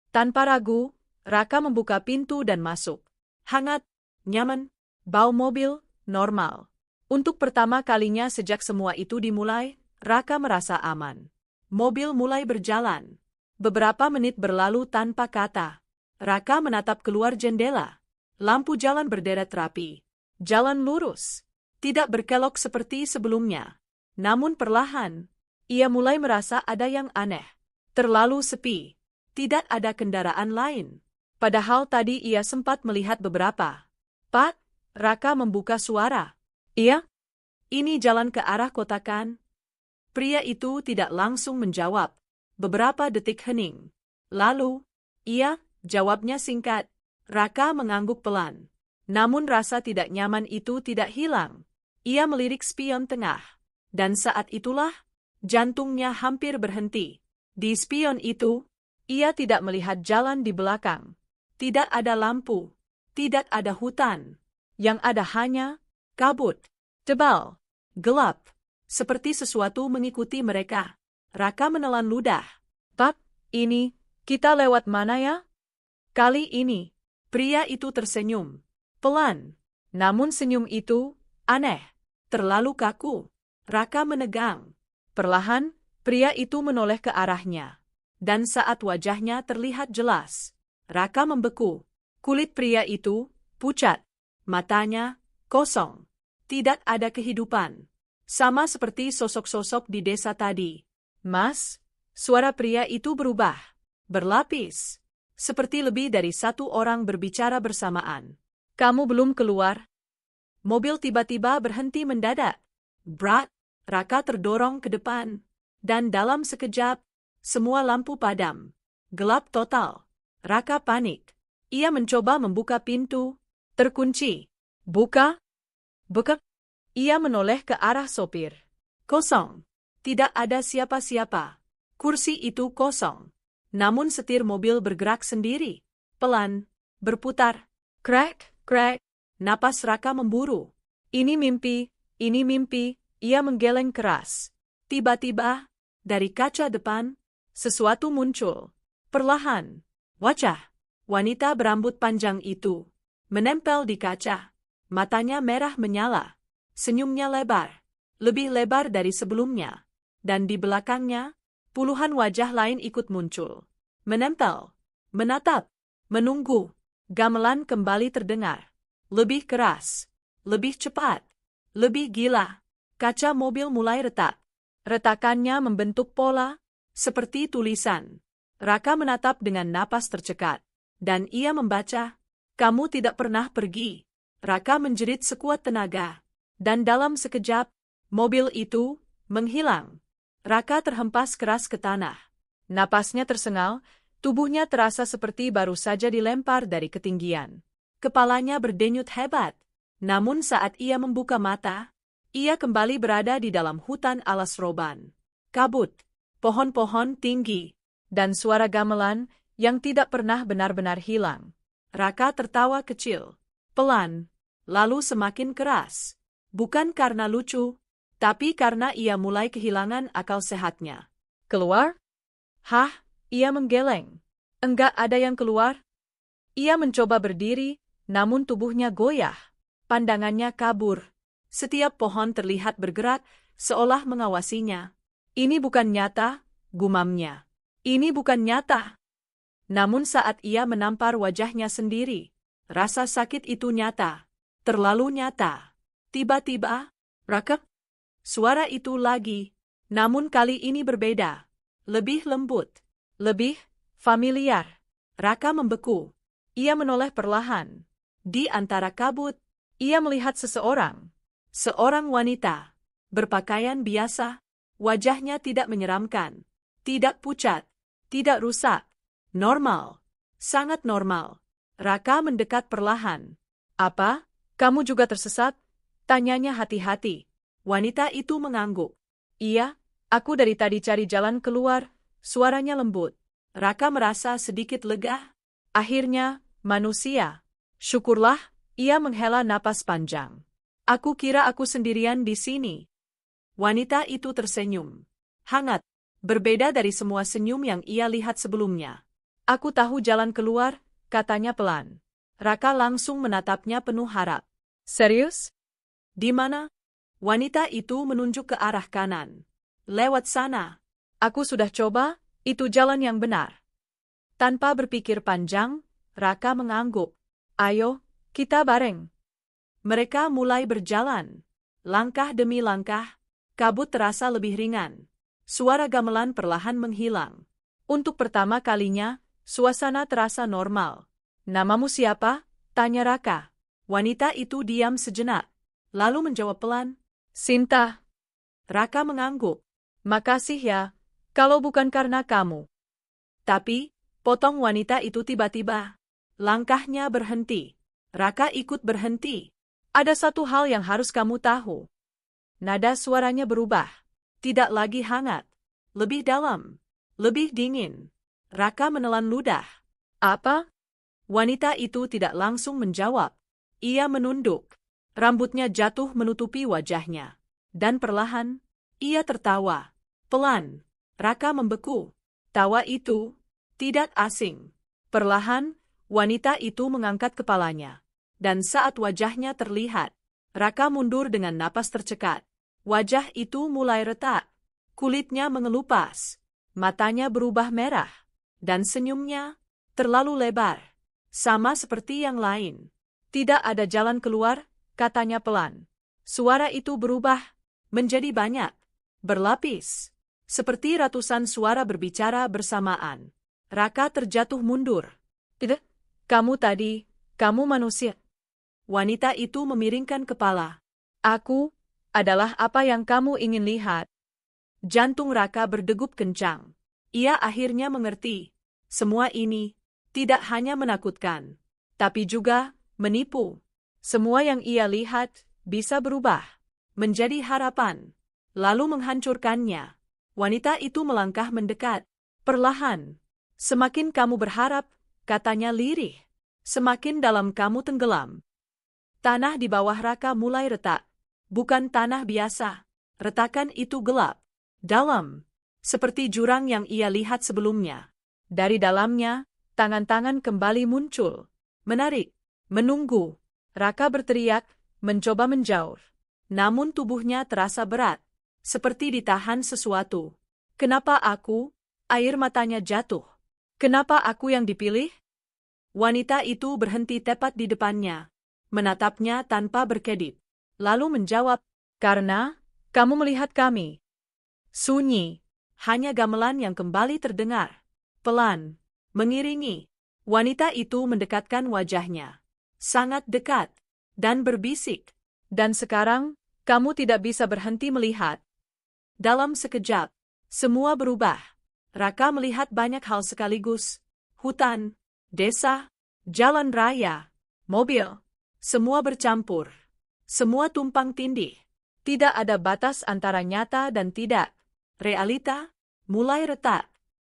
Tanpa ragu, Raka membuka pintu dan masuk. Hangat, nyaman, bau mobil, normal. Untuk pertama kalinya sejak semua itu dimulai, Raka merasa aman. Mobil mulai berjalan. Beberapa menit berlalu tanpa kata. Raka menatap keluar jendela. Lampu jalan berderet rapi. Jalan lurus. Tidak berkelok seperti sebelumnya. Namun perlahan, ia mulai merasa ada yang aneh. Terlalu sepi. Tidak ada kendaraan lain. Padahal tadi ia sempat melihat beberapa. Pak, Raka membuka suara. Iya? Ini jalan ke arah kota kan? Pria itu tidak langsung menjawab. Beberapa detik hening. Lalu, iya, jawabnya singkat. Raka mengangguk pelan. Namun rasa tidak nyaman itu tidak hilang. Ia melirik spion tengah. Dan saat itulah, jantungnya hampir berhenti. Di spion itu, ia tidak melihat jalan di belakang. Tidak ada lampu. Tidak ada hutan. Yang ada hanya kabut. Tebal. Gelap. Seperti sesuatu mengikuti mereka. Raka menelan ludah. Pak, ini, kita lewat mana ya? Kali ini, pria itu tersenyum. Pelan. Namun senyum itu, aneh. Terlalu kaku. Raka menegang. Perlahan, pria itu menoleh ke arahnya. Dan saat wajahnya terlihat jelas, Raka membeku. Kulit pria itu, pucat. Matanya, kosong. Tidak ada kehidupan. Sama seperti sosok-sosok di desa tadi. Mas, suara pria itu berubah. Berlapis. Seperti lebih dari satu orang berbicara bersamaan. Kamu belum keluar? Mobil tiba-tiba berhenti mendadak. Brat, Raka terdorong ke depan. Dan dalam sekejap, semua lampu padam. Gelap total. Raka panik. Ia mencoba membuka pintu. Terkunci. Buka? Buka? Ia menoleh ke arah sopir. Kosong. Tidak ada siapa-siapa. Kursi itu kosong. Namun setir mobil bergerak sendiri. Pelan. Berputar. Krek, krek. Napas Raka memburu. Ini mimpi, ini mimpi. Ia menggeleng keras. Tiba-tiba, dari kaca depan, sesuatu muncul. Perlahan. Wajah wanita berambut panjang itu menempel di kaca. Matanya merah menyala. Senyumnya lebar, lebih lebar dari sebelumnya. Dan di belakangnya, puluhan wajah lain ikut muncul. Menempel, menatap, menunggu. Gamelan kembali terdengar. Lebih keras, lebih cepat, lebih gila. Kaca mobil mulai retak. Retakannya membentuk pola, seperti tulisan. Raka menatap dengan napas tercekat. Dan ia membaca, "Kamu tidak pernah pergi." Raka menjerit sekuat tenaga. Dan dalam sekejap, mobil itu menghilang. Raka terhempas keras ke tanah. Napasnya tersengal, tubuhnya terasa seperti baru saja dilempar dari ketinggian. Kepalanya berdenyut hebat. Namun saat ia membuka mata, ia kembali berada di dalam hutan alas roban. Kabut, pohon-pohon tinggi, dan suara gamelan yang tidak pernah benar-benar hilang. Raka tertawa kecil, pelan, lalu semakin keras. Bukan karena lucu, tapi karena ia mulai kehilangan akal sehatnya. Keluar? Hah? Ia menggeleng. Enggak ada yang keluar. Ia mencoba berdiri, namun tubuhnya goyah. Pandangannya kabur. Setiap pohon terlihat bergerak, seolah mengawasinya. Ini bukan nyata, gumamnya. Ini bukan nyata. Namun saat ia menampar wajahnya sendiri, rasa sakit itu nyata. Terlalu nyata. Tiba-tiba, Raka, suara itu lagi. Namun kali ini berbeda. Lebih lembut. Lebih familiar. Raka membeku. Ia menoleh perlahan. Di antara kabut, ia melihat seseorang. Seorang wanita. Berpakaian biasa. Wajahnya tidak menyeramkan. Tidak pucat. Tidak rusak. Normal. Sangat normal. Raka mendekat perlahan. Apa? Kamu juga tersesat? Tanyanya hati-hati. Wanita itu mengangguk. Iya, aku dari tadi cari jalan keluar. Suaranya lembut. Raka merasa sedikit lega. Akhirnya, manusia. Syukurlah, ia menghela napas panjang. Aku kira aku sendirian di sini. Wanita itu tersenyum. Hangat. Berbeda dari semua senyum yang ia lihat sebelumnya. Aku tahu jalan keluar, katanya pelan. Raka langsung menatapnya penuh harap. Serius? Di mana? Wanita itu menunjuk ke arah kanan. Lewat sana. Aku sudah coba, itu jalan yang benar. Tanpa berpikir panjang, Raka mengangguk. Ayo, kita bareng. Mereka mulai berjalan. Langkah demi langkah, kabut terasa lebih ringan. Suara gamelan perlahan menghilang. Untuk pertama kalinya, suasana terasa normal. Namamu siapa? Tanya Raka. Wanita itu diam sejenak. Lalu menjawab pelan. Sinta. Raka mengangguk. Makasih ya, kalau bukan karena kamu. Tapi, potong wanita itu tiba-tiba. Langkahnya berhenti. Raka ikut berhenti. Ada satu hal yang harus kamu tahu. Nada suaranya berubah. Tidak lagi hangat. Lebih dalam. Lebih dingin. Raka menelan ludah. Apa? Wanita itu tidak langsung menjawab. Ia menunduk. Rambutnya jatuh menutupi wajahnya. Dan perlahan, ia tertawa. Pelan. Raka membeku. Tawa itu tidak asing. Perlahan, wanita itu mengangkat kepalanya. Dan saat wajahnya terlihat, Raka mundur dengan napas tercekat. Wajah itu mulai retak. Kulitnya mengelupas. Matanya berubah merah. Dan senyumnya terlalu lebar. Sama seperti yang lain. Tidak ada jalan keluar, katanya pelan. Suara itu berubah menjadi banyak. Berlapis. Seperti ratusan suara berbicara bersamaan. Raka terjatuh mundur. Tidak, kamu manusia. Wanita itu memiringkan kepala. Aku adalah apa yang kamu ingin lihat. Jantung Raka berdegup kencang. Ia akhirnya mengerti. Semua ini tidak hanya menakutkan, tapi juga menipu. Semua yang ia lihat bisa berubah menjadi harapan, lalu menghancurkannya. Wanita itu melangkah mendekat. Perlahan. Semakin kamu berharap, katanya lirih, semakin dalam kamu tenggelam. Tanah di bawah Raka mulai retak. Bukan tanah biasa. Retakan itu gelap. Dalam. Seperti jurang yang ia lihat sebelumnya. Dari dalamnya, tangan-tangan kembali muncul. Menarik. Menunggu. Raka berteriak, mencoba menjauh. Namun tubuhnya terasa berat. Seperti ditahan sesuatu. Kenapa aku? Air matanya jatuh. Kenapa aku yang dipilih? Wanita itu berhenti tepat di depannya. Menatapnya tanpa berkedip. Lalu menjawab, karena kamu melihat kami. Sunyi. Hanya gamelan yang kembali terdengar. Pelan. Mengiringi. Wanita itu mendekatkan wajahnya. Sangat dekat. Dan berbisik. Dan sekarang, kamu tidak bisa berhenti melihat. Dalam sekejap, semua berubah. Raka melihat banyak hal sekaligus. Hutan, desa, jalan raya, mobil. Semua bercampur. Semua tumpang tindih. Tidak ada batas antara nyata dan tidak. Realita mulai retak.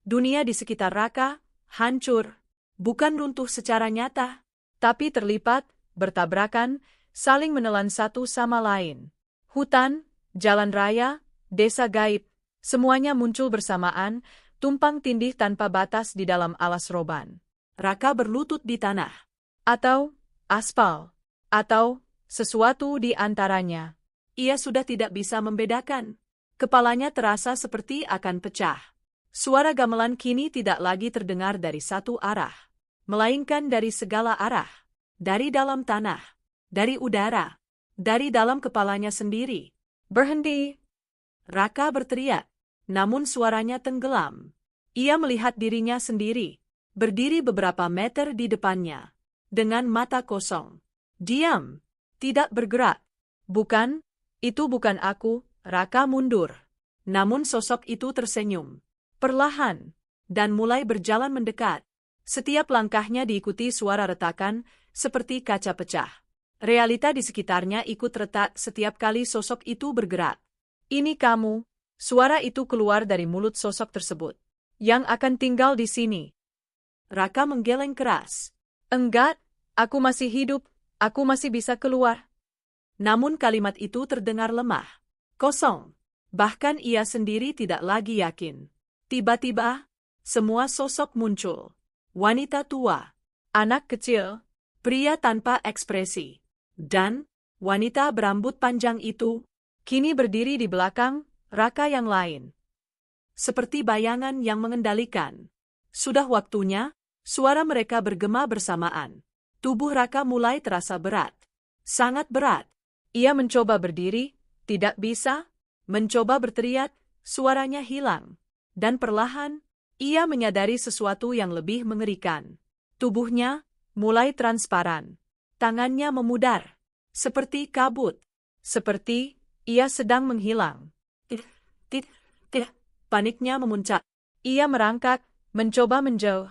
Dunia di sekitar Raka hancur. Bukan runtuh secara nyata, tapi terlipat, bertabrakan, saling menelan satu sama lain. Hutan, jalan raya, desa gaib, semuanya muncul bersamaan, tumpang tindih tanpa batas di dalam alas roban. Raka berlutut di tanah. Atau aspal. Atau sesuatu di antaranya. Ia sudah tidak bisa membedakan. Kepalanya terasa seperti akan pecah. Suara gamelan kini tidak lagi terdengar dari satu arah, melainkan dari segala arah. Dari dalam tanah, dari udara, dari dalam kepalanya sendiri. Berhenti! Raka berteriak, namun suaranya tenggelam. Ia melihat dirinya sendiri, berdiri beberapa meter di depannya, dengan mata kosong. Diam, tidak bergerak. Bukan, itu bukan aku. Raka mundur. Namun sosok itu tersenyum, perlahan, dan mulai berjalan mendekat. Setiap langkahnya diikuti suara retakan, seperti kaca pecah. Realita di sekitarnya ikut retak setiap kali sosok itu bergerak. Ini kamu, suara itu keluar dari mulut sosok tersebut, yang akan tinggal di sini. Raka menggeleng keras. Enggak, aku masih hidup, aku masih bisa keluar. Namun kalimat itu terdengar lemah, kosong. Bahkan ia sendiri tidak lagi yakin. Tiba-tiba, semua sosok muncul. Wanita tua, anak kecil, pria tanpa ekspresi, dan wanita berambut panjang itu, kini berdiri di belakang Raka yang lain. Seperti bayangan yang mengendalikan. Sudah waktunya, suara mereka bergema bersamaan. Tubuh Raka mulai terasa berat. Sangat berat. Ia mencoba berdiri, tidak bisa. Mencoba berteriak, suaranya hilang. Dan perlahan, ia menyadari sesuatu yang lebih mengerikan. Tubuhnya mulai transparan. Tangannya memudar. Seperti kabut. Seperti ia sedang menghilang. Tidak. Paniknya memuncak. Ia merangkak, mencoba menjauh.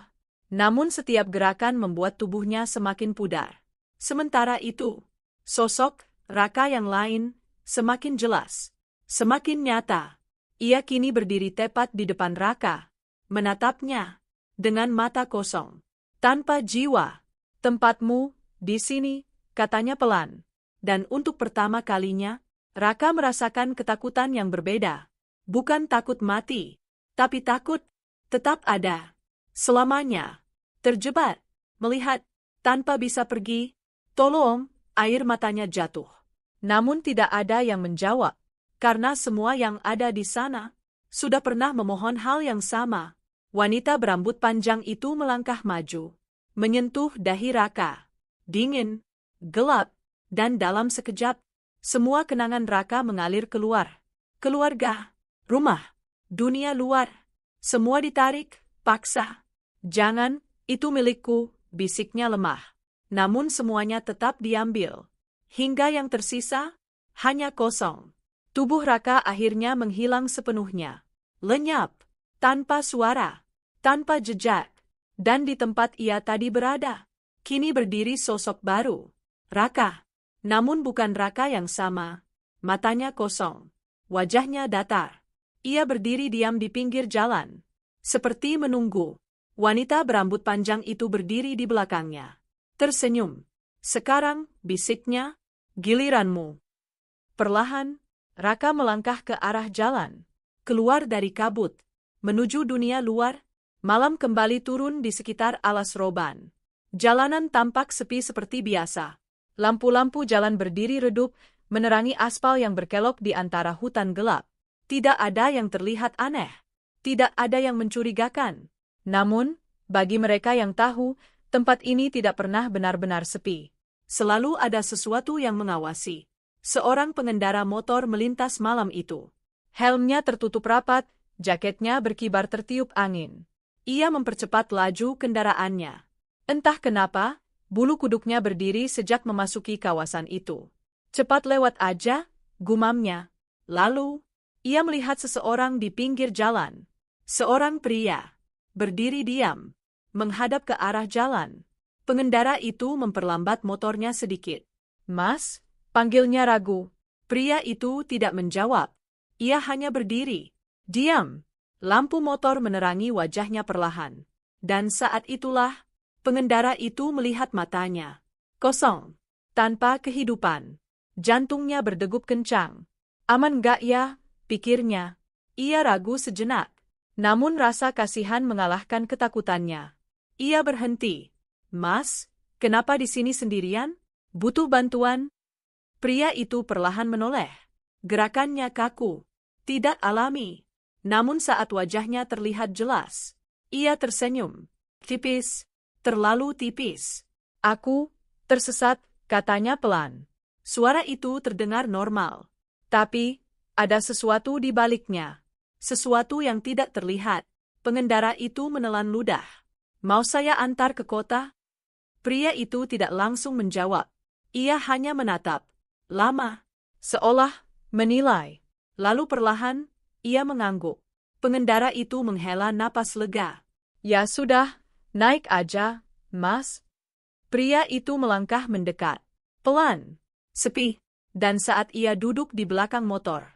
Namun setiap gerakan membuat tubuhnya semakin pudar. Sementara itu, sosok Raka yang lain semakin jelas, semakin nyata. Ia kini berdiri tepat di depan Raka, menatapnya dengan mata kosong, tanpa jiwa. Tempatmu di sini, katanya pelan. Dan untuk pertama kalinya, Raka merasakan ketakutan yang berbeda. Bukan takut mati, tapi takut tetap ada. Selamanya. Terjebak, melihat, tanpa bisa pergi. Tolong, air matanya jatuh. Namun tidak ada yang menjawab, karena semua yang ada di sana sudah pernah memohon hal yang sama. Wanita berambut panjang itu melangkah maju, menyentuh dahi Raka. Dingin, gelap, dan dalam sekejap, semua kenangan Raka mengalir keluar. Keluarga, rumah, dunia luar, semua ditarik, paksa. Jangan, itu milikku, bisiknya lemah. Namun semuanya tetap diambil. Hingga yang tersisa, hanya kosong. Tubuh Raka akhirnya menghilang sepenuhnya. Lenyap, tanpa suara, tanpa jejak. Dan di tempat ia tadi berada, kini berdiri sosok baru. Raka. Namun bukan Raka yang sama. Matanya kosong. Wajahnya datar. Ia berdiri diam di pinggir jalan. Seperti menunggu. Wanita berambut panjang itu berdiri di belakangnya. Tersenyum. Sekarang, bisiknya, giliranmu. Perlahan, Raka melangkah ke arah jalan. Keluar dari kabut. Menuju dunia luar. Malam kembali turun di sekitar alas roban. Jalanan tampak sepi seperti biasa. Lampu-lampu jalan berdiri redup, menerangi aspal yang berkelok di antara hutan gelap. Tidak ada yang terlihat aneh. Tidak ada yang mencurigakan. Namun, bagi mereka yang tahu, tempat ini tidak pernah benar-benar sepi. Selalu ada sesuatu yang mengawasi. Seorang pengendara motor melintas malam itu. Helmnya tertutup rapat, jaketnya berkibar tertiup angin. Ia mempercepat laju kendaraannya. Entah kenapa, bulu kuduknya berdiri sejak memasuki kawasan itu. Cepat lewat aja, gumamnya. Lalu, ia melihat seseorang di pinggir jalan. Seorang pria. Berdiri diam, menghadap ke arah jalan. Pengendara itu memperlambat motornya sedikit. Mas, panggilnya ragu. Pria itu tidak menjawab. Ia hanya berdiri. Diam. Lampu motor menerangi wajahnya perlahan. Dan saat itulah, pengendara itu melihat matanya. Kosong. Tanpa kehidupan. Jantungnya berdegup kencang. Aman gak ya, pikirnya. Ia ragu sejenak. Namun rasa kasihan mengalahkan ketakutannya. Ia berhenti. Mas, kenapa di sini sendirian? Butuh bantuan? Pria itu perlahan menoleh. Gerakannya kaku. tidak alami. Namun saat wajahnya terlihat jelas, ia tersenyum. Tipis, terlalu tipis. Aku tersesat, katanya pelan. Suara itu terdengar normal. Tapi, ada sesuatu di baliknya. Sesuatu yang tidak terlihat. Pengendara itu menelan ludah. Mau saya antar ke kota? Pria itu tidak langsung menjawab. Ia hanya menatap. Lama. Seolah menilai. Lalu perlahan, ia mengangguk. Pengendara itu menghela napas lega. Ya sudah, naik aja, Mas. Pria itu melangkah mendekat. Pelan. Sepi. Dan saat ia duduk di belakang motor,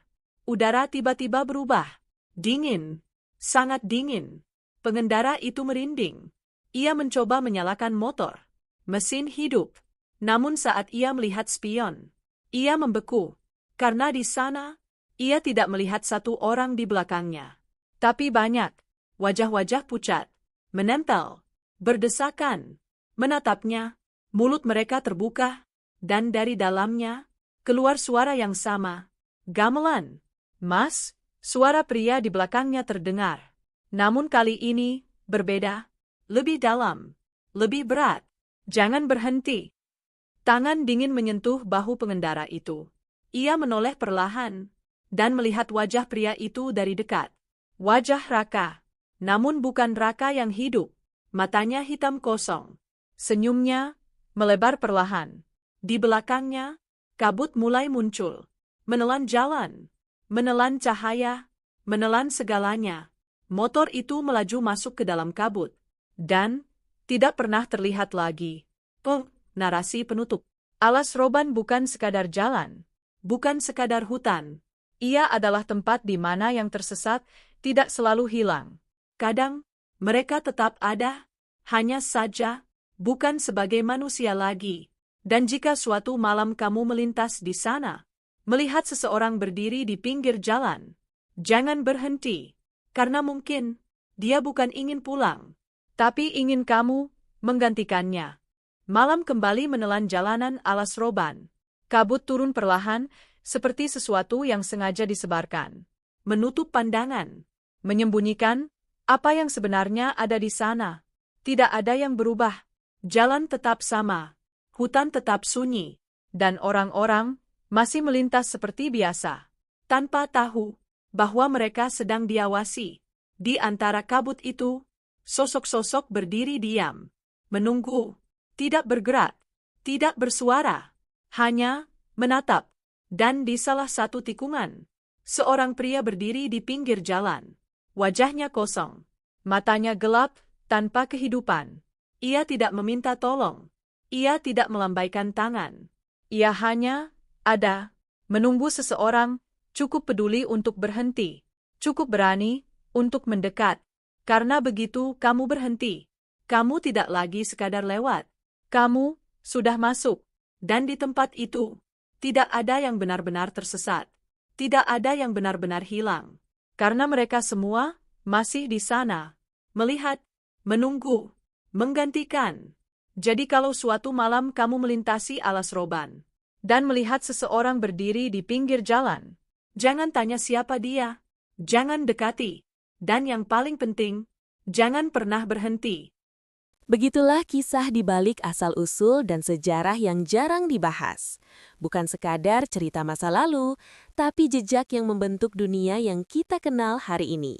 udara tiba-tiba berubah. Dingin. Sangat dingin. Pengendara itu merinding. Ia mencoba menyalakan motor. Mesin hidup. Namun saat ia melihat spion, ia membeku. Karena di sana, ia tidak melihat satu orang di belakangnya. Tapi banyak. Wajah-wajah pucat. Menempel. Berdesakan. Menatapnya. Mulut mereka terbuka. Dan dari dalamnya, keluar suara yang sama. Gamelan. Mas, suara pria di belakangnya terdengar. Namun kali ini, berbeda. Lebih dalam. Lebih berat. Jangan berhenti. Tangan dingin menyentuh bahu pengendara itu. Ia menoleh perlahan. Dan melihat wajah pria itu dari dekat. Wajah Raka. Namun bukan Raka yang hidup. Matanya hitam kosong. Senyumnya melebar perlahan. Di belakangnya, kabut mulai muncul. Menelan jalan. Menelan cahaya. Menelan segalanya. Motor itu melaju masuk ke dalam kabut. Dan tidak pernah terlihat lagi. Narasi penutup. Alas Roban bukan sekadar jalan. Bukan sekadar hutan. Ia adalah tempat di mana yang tersesat tidak selalu hilang. Kadang, mereka tetap ada, hanya saja, bukan sebagai manusia lagi. Dan jika suatu malam kamu melintas di sana, melihat seseorang berdiri di pinggir jalan, jangan berhenti, karena mungkin dia bukan ingin pulang, tapi ingin kamu menggantikannya. Malam kembali menelan jalanan Alas Roban. Kabut turun perlahan, seperti sesuatu yang sengaja disebarkan. Menutup pandangan. Menyembunyikan apa yang sebenarnya ada di sana. Tidak ada yang berubah. Jalan tetap sama. Hutan tetap sunyi. Dan orang-orang masih melintas seperti biasa. Tanpa tahu bahwa mereka sedang diawasi. Di antara kabut itu, sosok-sosok berdiri diam. Menunggu. Tidak bergerak. Tidak bersuara. Hanya menatap. Dan di salah satu tikungan, seorang pria berdiri di pinggir jalan. Wajahnya kosong. Matanya gelap, tanpa kehidupan. Ia tidak meminta tolong. Ia tidak melambaikan tangan. Ia hanya ada. Menunggu seseorang, cukup peduli untuk berhenti. Cukup berani untuk mendekat. Karena begitu kamu berhenti. Kamu tidak lagi sekadar lewat. Kamu sudah masuk. Dan di tempat itu, tidak ada yang benar-benar tersesat. Tidak ada yang benar-benar hilang. Karena mereka semua masih di sana. Melihat, menunggu, menggantikan. Jadi kalau suatu malam kamu melintasi Alas Roban dan melihat seseorang berdiri di pinggir jalan, jangan tanya siapa dia. Jangan dekati. Dan yang paling penting, jangan pernah berhenti. Begitulah kisah di balik asal-usul dan sejarah yang jarang dibahas. Bukan sekadar cerita masa lalu, tapi jejak yang membentuk dunia yang kita kenal hari ini.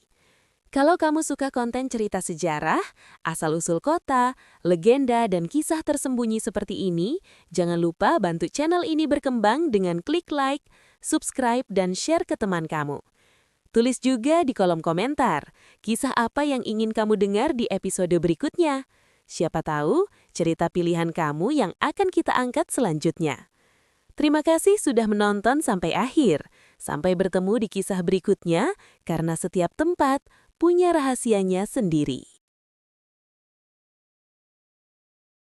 Kalau kamu suka konten cerita sejarah, asal-usul kota, legenda, dan kisah tersembunyi seperti ini, jangan lupa bantu channel ini berkembang dengan klik like, subscribe, dan share ke teman kamu. Tulis juga di kolom komentar, kisah apa yang ingin kamu dengar di episode berikutnya. Siapa tahu cerita pilihan kamu yang akan kita angkat selanjutnya. Terima kasih sudah menonton sampai akhir. Sampai bertemu di kisah berikutnya, karena setiap tempat punya rahasianya sendiri.